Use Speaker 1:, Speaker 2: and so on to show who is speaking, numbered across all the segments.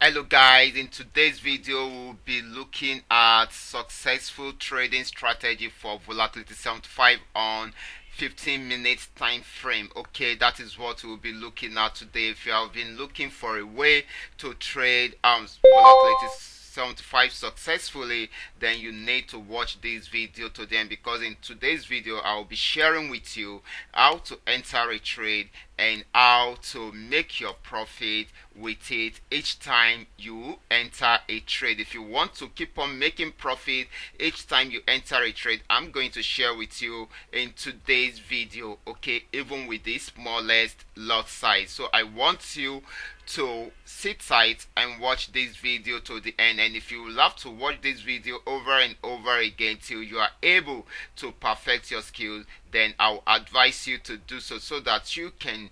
Speaker 1: Hello guys, in today's video we'll be looking at successful trading strategy for volatility 75 on 15 minutes time frame. Okay, that is what we'll be looking at today. If you have been looking for a way to trade volatility 75 successfully, then you need to watch this video today, because in today's video I'll be sharing with you how to enter a trade and how to make your profit with it each time you enter a trade. If you want to keep on making profit each time you enter a trade, I'm going to share with you in today's video, okay, even with the smallest lot size. So I want you to sit tight and watch this video to the end, and if you love to watch this video over and over again till you are able to perfect your skills, then I'll advise you to do so that you can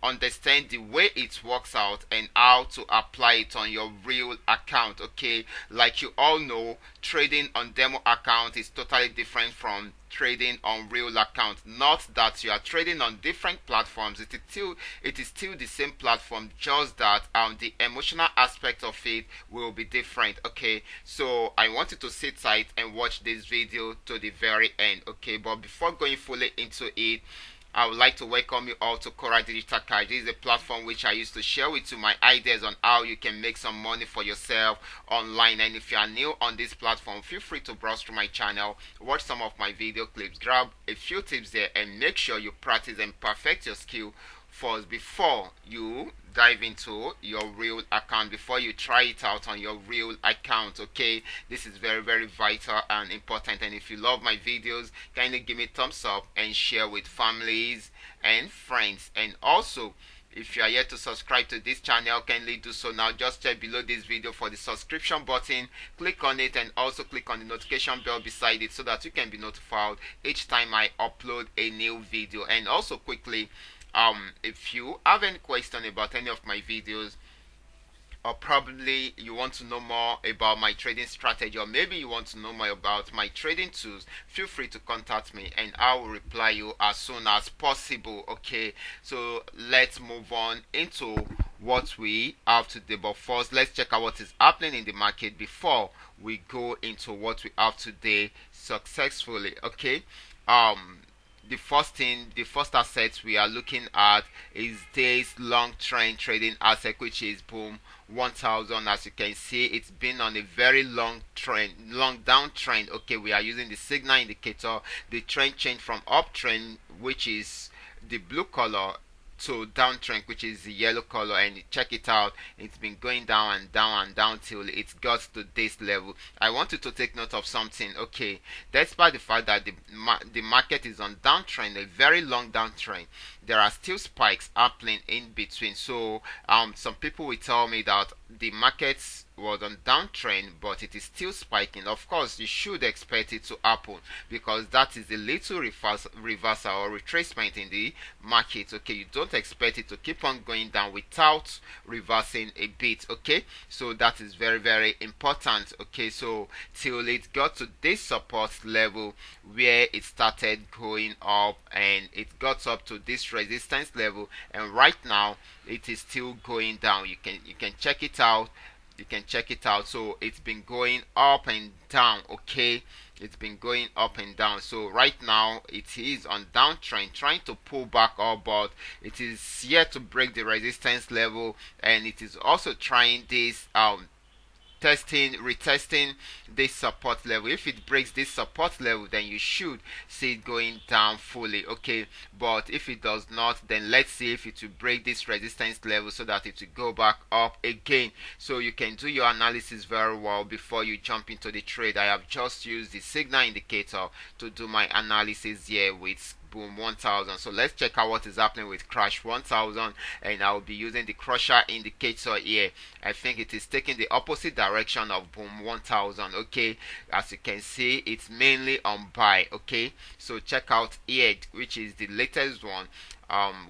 Speaker 1: understand the way it works out and how to apply it on your real account. Okay, like you all know, trading on demo account is totally different from trading on real account. Not that you are trading on different platforms, it is still the same platform, just that the emotional aspect of it will be different. Okay, so I want you to sit tight and watch this video to the very end. Okay, but before going fully into it, I would like to welcome you all to Qora Digital Cash. This is a platform which I used to share with you my ideas on how you can make some money for yourself online. And if you are new on this platform, feel free to browse through my channel, watch some of my video clips, grab a few tips there, and make sure you practice and perfect your skill first before you dive into your real account, before you try it out on your real account. Okay, this is very vital and important, and if you love my videos, kindly give me a thumbs up and share with families and friends. And also, if you are yet to subscribe to this channel, kindly do so now. Just check below this video for the subscription button, click on it, and also click on the notification bell beside it so that you can be notified each time I upload a new video. And also quickly, if you have any question about any of my videos, or probably you want to know more about my trading strategy, or maybe you want to know more about my trading tools, feel free to contact me and I will reply you as soon as possible. Okay, so let's move on into what we have today. But first, let's check out what is happening in the market before we go into what we have today successfully. Okay, the first asset we are looking at is this long trend trading asset, which is boom 1000. As you can see, it's been on a very long downtrend. Okay, we are using the signal indicator. The trend changed from uptrend, which is the blue color, to downtrend, which is the yellow color, and check it out, it's been going down and down and down till it got to this level. I want you to take note of something. Okay, despite the fact that the market is on downtrend, a very long downtrend, there are still spikes happening in between. So some people will tell me that the markets was on downtrend but it is still spiking. Of course, you should expect it to happen, because that is a little reversal or retracement in the market. Okay, you don't expect it to keep on going down without reversing a bit. Okay, so that is very important. Okay, so till it got to this support level where it started going up, and it got up to this resistance level, and right now it is still going down. You can check it out. So it's been going up and down. Okay, it's been going up and down. So right now it is on downtrend, trying to pull back up, but it is yet to break the resistance level, and it is also trying this retesting this support level. If it breaks this support level, then you should see it going down fully. Okay, but if it does not, then let's see if it will break this resistance level so that it will go back up again. So you can do your analysis very well before you jump into the trade. I have just used the signal indicator to do my analysis here with boom 1000. So let's check out what is happening with crash 1000, and I'll be using the crusher indicator here. I think it is taking the opposite direction of boom 1000. Okay, as you can see, it's mainly on buy. Okay, so check out here, which is the latest one.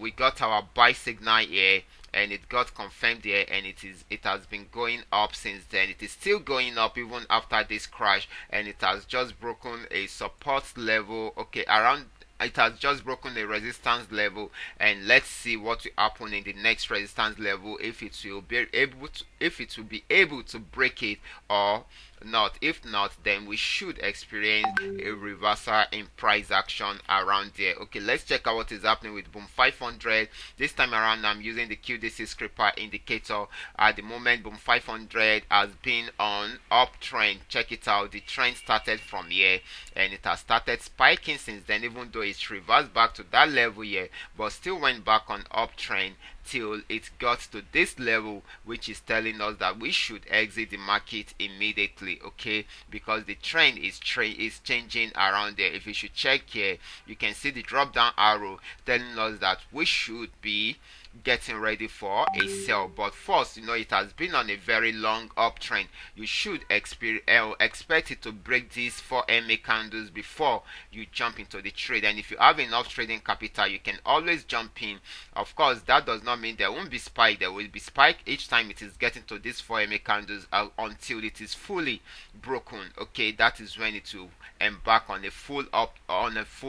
Speaker 1: We got our buy signal here, and it got confirmed here, and it has been going up since then. It is still going up even after this crash, and it has just broken a support level, okay, around it has just broken the resistance level, and let's see what will happen in the next resistance level, if it will be able to break it or not. If not, then we should experience a reversal in price action around there. Okay, let's check out what is happening with boom 500. This time around I'm using the QDC scripper indicator. At the moment boom 500 has been on uptrend. Check it out, the trend started from here and it has started spiking since then, even though it's reversed back to that level here, but still went back on uptrend till it got to this level, which is telling us that we should exit the market immediately. Okay, because the trend is changing around there. If you should check here, you can see the drop down arrow telling us that we should be getting ready for a sell. But first, it has been on a very long uptrend. You should expect it to break these 4 MA candles before you jump into the trade. And if you have enough trading capital, you can always jump in. Of course, that does not mean there won't be spike. There will be spike each time it is getting to these 4 MA candles until it is fully broken. Okay, that is when it will embark on a full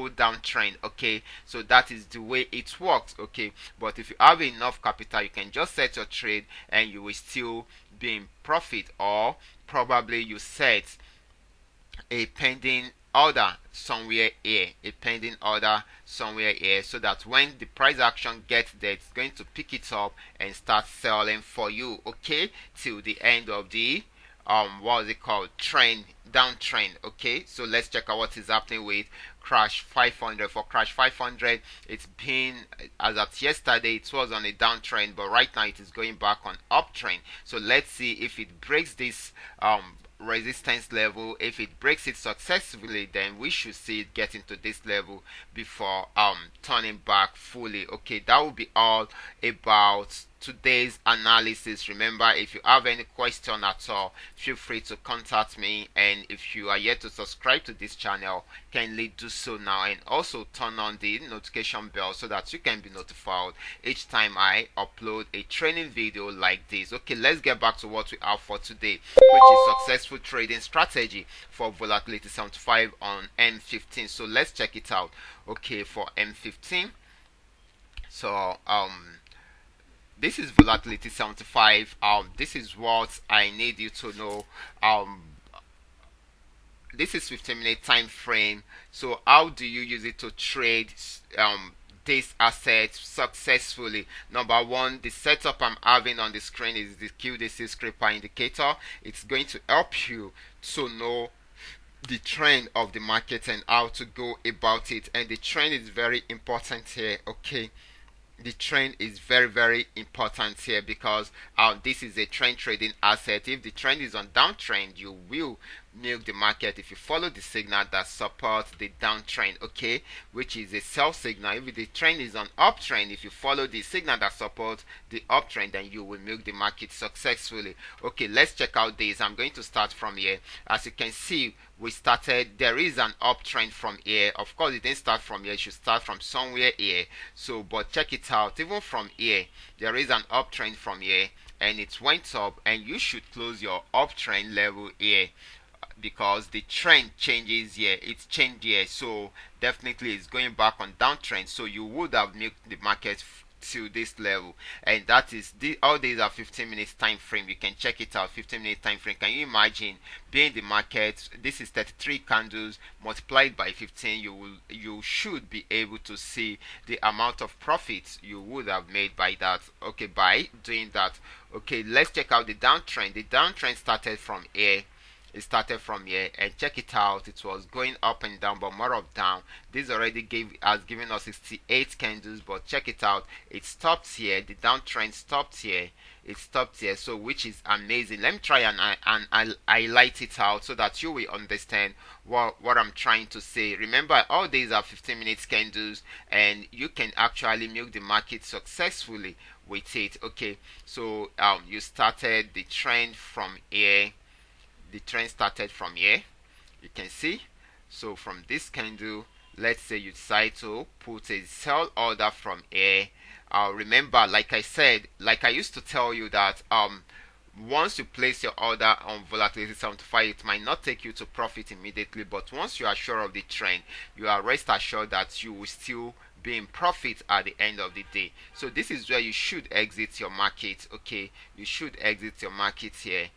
Speaker 1: downtrend. Okay, so that is the way it works. Okay, but if you have enough capital, you can just set your trade and you will still be in profit, or probably you set a pending order somewhere here, so that when the price action gets there, it's going to pick it up and start selling for you. Okay, till the end of the what is it called, downtrend. Okay, so let's check out what is happening with crash 500. For crash 500, it's been, as at yesterday it was on a downtrend, but right now it is going back on uptrend. So let's see if it breaks this resistance level. If it breaks it successfully, then we should see it get into this level before turning back fully. Okay, that will be all about today's analysis. Remember, if you have any question at all, feel free to contact me, and if you are yet to subscribe to this channel, kindly do so now, and also turn on the notification bell so that you can be notified each time I upload a training video like this. Okay, let's get back to what we have for today, which is successful trading strategy for volatility 75 on M15. So let's check it out. Okay, for M15, so this is volatility 75. This is what I need you to know. This is 15-minute time frame. So how do you use it to trade this asset successfully? Number one, the setup I'm having on the screen is the QDC scripper indicator. It's going to help you to know the trend of the market and how to go about it. And the trend is very important here. Okay, the trend is very important here, because this is a trend trading asset. If the trend is on downtrend, you will milk the market if you follow the signal that supports the downtrend, okay, which is a sell signal. If the trend is on uptrend, if you follow the signal that supports the uptrend, then you will milk the market successfully. Okay, let's check out this. I'm going to start from here. As you can see, we started, there is an uptrend from here. Of course, it didn't start from here, it should start from somewhere here. So, but check it out, even from here, there is an uptrend from here, and it went up, and you should close your uptrend level here, because the trend changes here. It's changed here, so definitely it's going back on downtrend. So you would have milked the market to this level, and that is all these are 15 minutes time frame. You can check it out, 15-minute time frame. Can you imagine being the market? This is 33 candles multiplied by 15. You should be able to see the amount of profits you would have made by that. Okay, by doing that. Okay, let's check out the downtrend. The downtrend started from here. It started from here, and check it out, it was going up and down, but more of down. This already has given us 68 candles, but check it out, it stopped here. The downtrend stopped here, it stopped here, so which is amazing. Let me try and I'll highlight it out so that you will understand what I'm trying to say. Remember, all these are 15 minutes candles, and you can actually milk the market successfully with it. Okay, so you started the trend from here. The trend started from here, you can see. So from this candle, let's say you decide to put a sell order from here. Remember, like I said, like I used to tell you, that once you place your order on Volatility 75, it might not take you to profit immediately, but once you are sure of the trend, you are rest assured that you will still be in profit at the end of the day. So this is where you should exit your market. Okay, you should exit your market here.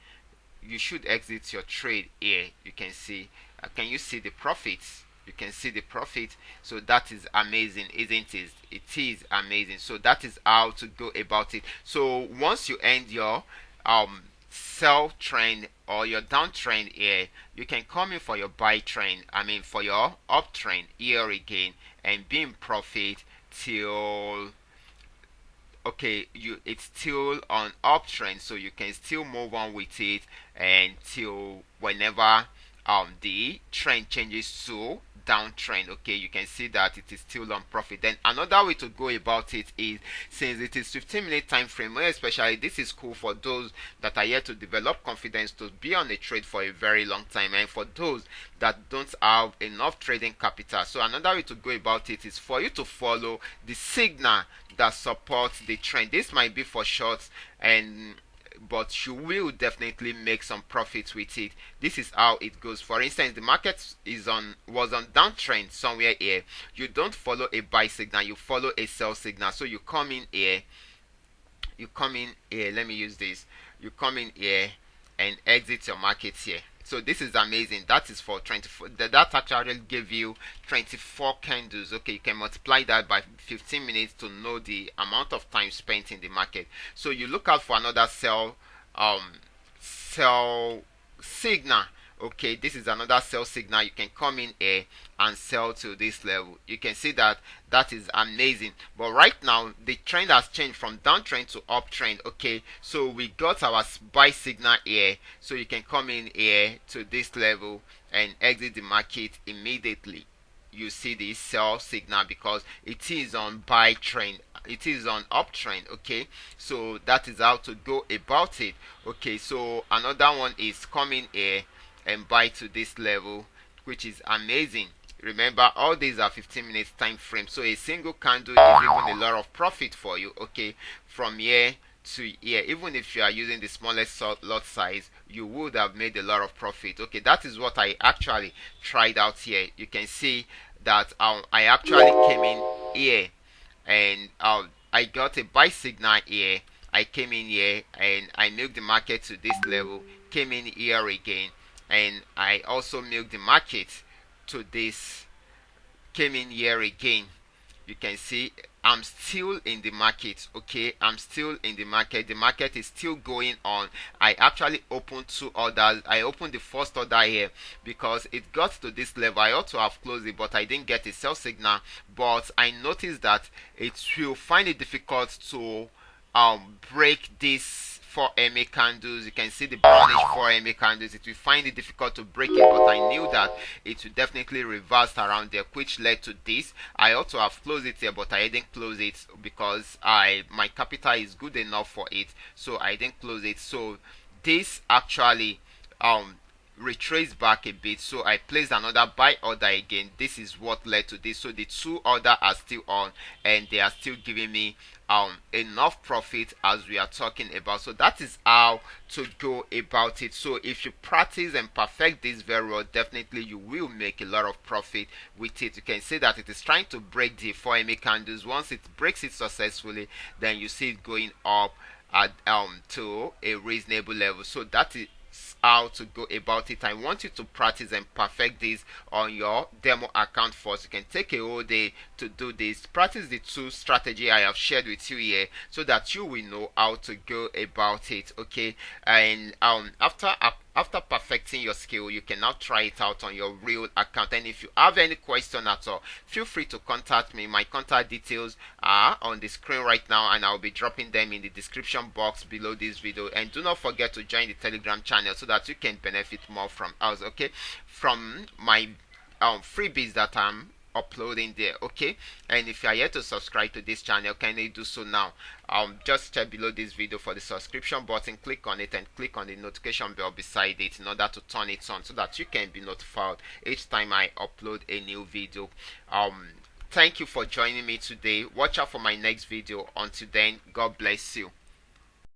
Speaker 1: You should exit your trade here. You can see, can you see the profits? You can see the profit. So that is amazing, isn't it? It is amazing. So that is how to go about it. So once you end your sell trend or your downtrend here, you can come in for your buy trend, for your uptrend here again, and be in profit till, okay, it's still on uptrend, so you can still move on with it until whenever the trend changes to downtrend. Okay, you can see that it is still on profit. Then another way to go about it is, since it is 15-minute time frame, more especially this is cool for those that are yet to develop confidence to be on a trade for a very long time, and for those that don't have enough trading capital. So another way to go about it is for you to follow the signal that supports the trend. This might be for shorts, but you will definitely make some profits with it. This is how it goes. For instance, the market was on downtrend somewhere here. You don't follow a buy signal, you follow a sell signal. So you come in here, let me use this, you come in here and exit your market here. So this is amazing. That is for 24. That actually gave you 24 candles. Okay, you can multiply that by 15 minutes to know the amount of time spent in the market. So you look out for another sell signal. Okay, this is another sell signal. You can come in here and sell to this level. You can see that that is amazing. But right now the trend has changed from downtrend to uptrend. Okay, so we got our buy signal here, so you can come in here to this level and exit the market immediately. You see this sell signal because it is on buy trend, it is on uptrend. Okay, so that is how to go about it. Okay, so another one is coming here and buy to this level, which is amazing. Remember, all these are 15 minutes time frame, so a single candle is even a lot of profit for you. Okay, from here to here, even if you are using the smallest lot size, you would have made a lot of profit. Okay, that is what I actually tried out here. You can see that I actually came in here and I got a buy signal here. I came in here and I milked the market to this level, came in here again, and I also milked the market to this, came in here again. You can see I'm still in the market. Okay, I'm still in the market. The market is still going on. I actually opened two orders. I opened the first order here because it got to this level. I ought to have closed it, but I didn't get a sell signal. But I noticed that it will find it difficult to break this 4 MA candles. You can see the brownish 4 MA candles. It will find it difficult to break it, but I knew that it would definitely reverse around there, which led to this. I ought to have closed it here, but I didn't close it because my capital is good enough for it, so I didn't close it. So this actually retraced back a bit, so I placed another buy order again. This is what led to this. So the two orders are still on and they are still giving me enough profit as we are talking about. So that is how to go about it. So if you practice and perfect this very well, definitely you will make a lot of profit with it. You can see that it is trying to break the 4 MA candles. Once it breaks it successfully, then you see it going up at to a reasonable level. So that is how to go about it. I want you to practice and perfect this on your demo account first. You can take a whole day to do this. Practice the two strategy I have shared with you here so that you will know how to go about it. Okay, and after perfecting your skill, you can now try it out on your real account. And if you have any question at all, feel free to contact me. My contact details are on the screen right now, and I'll be dropping them in the description box below this video. And do not forget to join the Telegram channel so that you can benefit more from us, okay, from my freebies that I'm uploading there. Okay, and if you are yet to subscribe to this channel, kindly do so now. Just check below this video for the subscription button, click on it and click on the notification bell beside it in order to turn it on so that you can be notified each time I upload a new video. Thank you for joining me today. Watch out for my next video. Until then, God bless you.